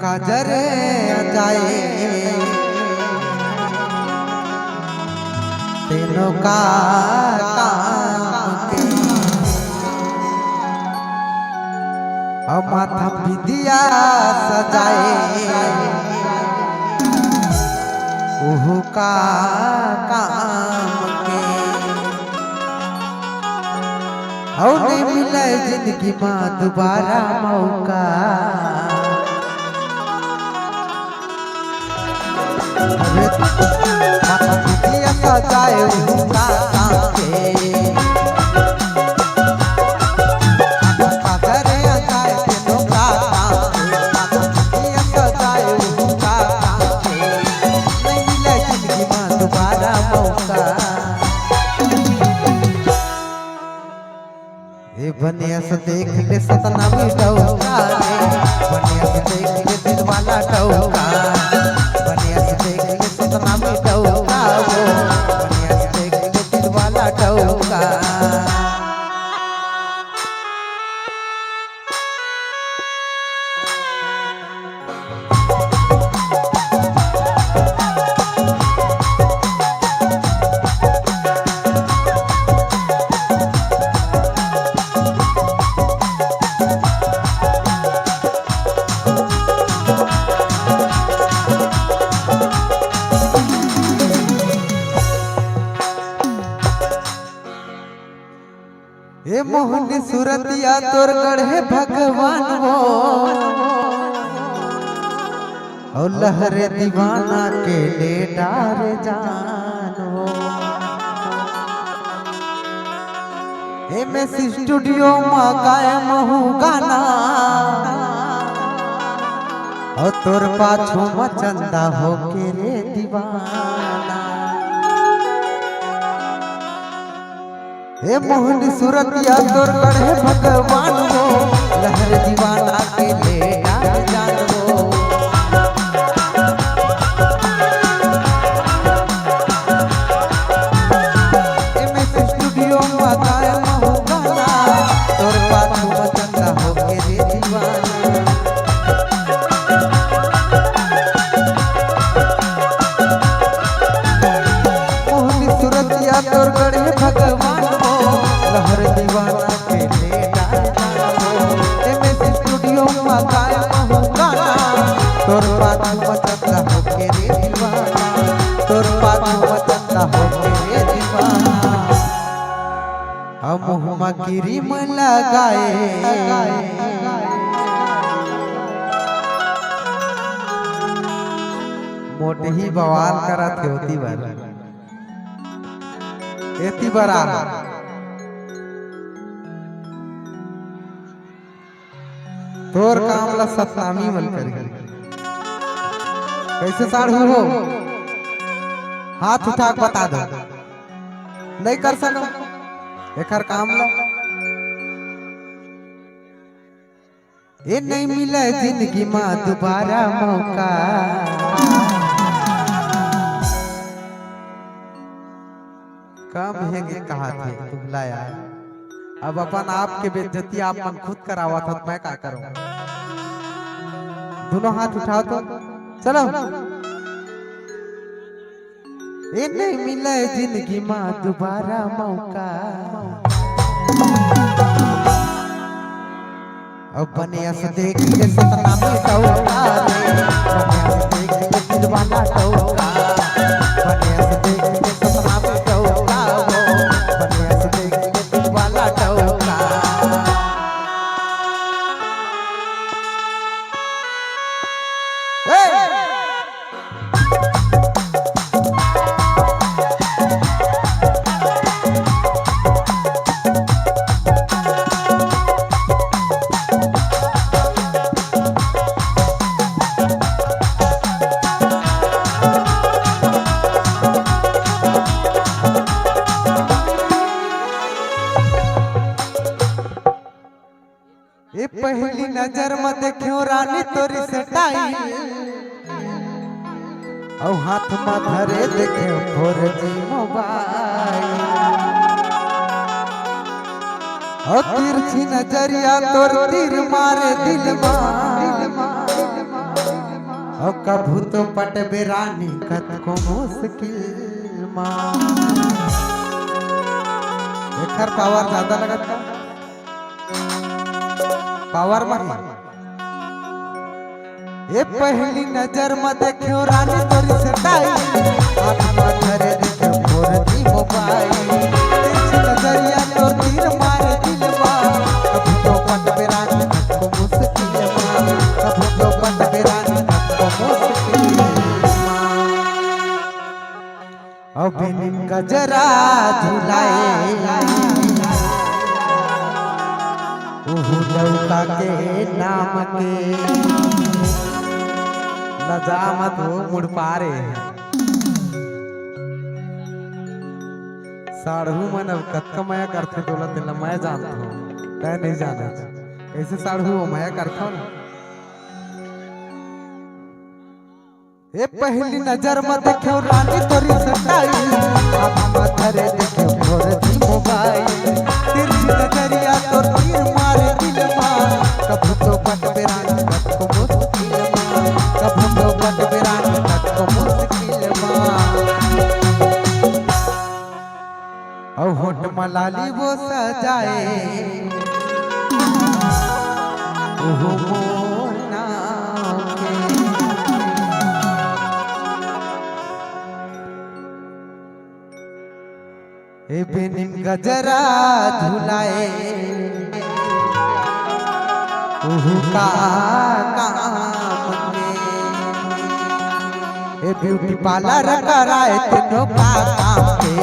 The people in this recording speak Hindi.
काजरे जाए तेनों का काम के माथा विदिया सजाए ओहू का काम के और नहीं मिले जिंदगी में दोबारा मौका माथा विदिया सजाए ओहू का काम के बनिया से देख ले सतना मिटौका रे बनिया से देख ले दिल वाला टौका बनिया से देख ले सतना मिटौका वो बनिया से देख ले दिल वाला टौका ए मोहनी सूरतिया तोर गढ़े भगवान वो और लहरे दीवाना के ले डार जान हो ए में स्टूडियो में गायम हूँ गाना और तोर पाछो मचंदा हो के रे दीवाना हे मोहनी सूरतिया तोर गढ़े भगवान हो लहर दीवाना के ले जान हो एमे स्टूडियो में गायम हो गाना तोर पाछू मचंदा हो के रे दीवाना मोहनी सूरतिया तोर गढ़े भगवान लहर दीवाना के ले एमे स्टूडियो में गायब हूँ गाना तोर पाछू मचंदा हो के रे दीवाना तोर पाछू मचंदा हो के रे दीवाना हम हुमा गिरी में लगाए मोटे ही बवाल करत होती बार एती बरा तोर काम ला सतनामी मल करी कैसे साढ़ू हो हाथ उठा के बता दो नहीं कर सको एकर काम ला ये नहीं मिले जिंदगी में दोबारा मौका कम है कि कहा थे तुम लाया अब अपन आपके बेइज्जती आप मन खुद करावा था मैं क्या करूं दोनों हाथ उठाओ तो चलो ये नहीं मिले जिंदगी में दोबारा मौका अब बनिया से देख ले सतना मिटौका रे बनिया से देख ले दिल वाला टौका बनिया से देख ले सतना मिटौका वो बनिया से देख ले दिल वाला टौका ये पहली नजर में देखियो रानी तोरी सटाई और हाथ में धरे देखियो 4G मोबाइल और तिरछी नजरिया तोर तीर मारे दिल में कभू तो पटबे रानी कतको मुश्किल माँ। एकर पावर ज्यादा लगत का पावर में ये पहली नजर में देखो रानी तोरी सटाई आँख में धरे देखो भोरती मोबाइल तेरी नजरिया तो तीर मारे दिलवा कभी तो पटबे रानी कतको मुश्किल माँ कभी तो पटबे रानी कतको मुश्किल माँ। अब नीम गजरा झुलाए लौका के नाम के नजामत हो मुड़ पारे साढ़ू मन अब कत्का माया करते दौलत दिला मैं जानता हूँ तय नहीं जाना कैसे साढ़ू हो माया करता हूँ। ये पहली नजर में देखो रानी तोरी सटाई आँख में धरे देखो भोरती मोबाइल तेरी नजरिया तो तीर मारे दिलवा कभी तो पटबे रानी कतको मुश्किल माँ कभी तो पटबे रानी कतको मुश्किल माँ। और होठ मलाली वो सजाए ओहो मोना ए बेनिम गजरा झुलाए ओहु का काम के ए ब्यूटी पार्लर कराए तेनो का काम के